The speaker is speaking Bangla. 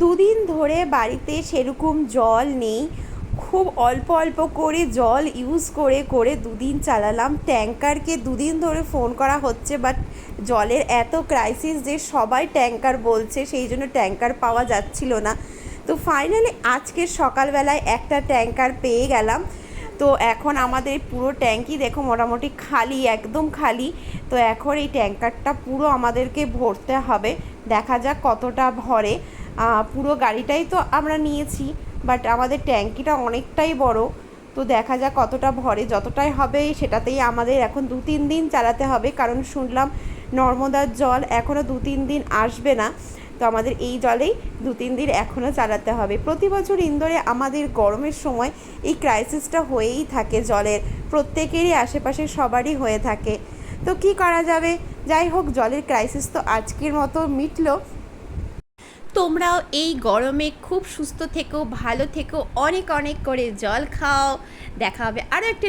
দুদিন ধরে বাড়িতে সেরকম জল নেই, খুব অল্প অল্প করে জল ইউজ করে করে দুদিন চালালাম। ট্যাঙ্কারকে দুদিন ধরে ফোন করা হচ্ছে, বাট জলের এত ক্রাইসিস যে সবাই ট্যাঙ্কার বলছে, সেই জন্য ট্যাঙ্কার পাওয়া যাচ্ছিল না। তো ফাইনালি আজকে সকালবেলায় একটা ট্যাঙ্কার পেয়ে গেলাম। তো এখন আমাদের পুরো ট্যাঙ্কি দেখো মোটামুটি খালি, একদম খালি। তো এখন এই ট্যাঙ্কারটা পুরো আমাদেরকে ভরতে হবে, দেখা যাক কতটা ভরে। পুরো গাড়িটাই তো আমরা নিয়েছি, বাট আমাদের ট্যাঙ্কিটা অনেকটাই বড়। তো দেখা যাক কতটা ভরে, যতটাই হবে সেটাতেই আমাদের এখন 2-3 দিন চালাতে হবে, কারণ শুনলাম নর্মদার জল এখনও 2-3 দিন আসবে না। তো আমাদের এই জলেই 2-3 দিন এখনও চালাতে হবে। প্রতি বছর ইন্দোরে আমাদের গরমের সময় এই ক্রাইসিসটা হয়েই থাকে জলের, প্রত্যেকেরই আশেপাশে সবারই হয়ে থাকে। তো কি করা যাবে, যাই হোক জলের ক্রাইসিস তো আজকের মতো মিটলো। তোমরাও এই গরমে খুব সুস্থ থেকো, ভালো থেকো, অনেক অনেক করে জল খাও। দেখা হবে আরও একটা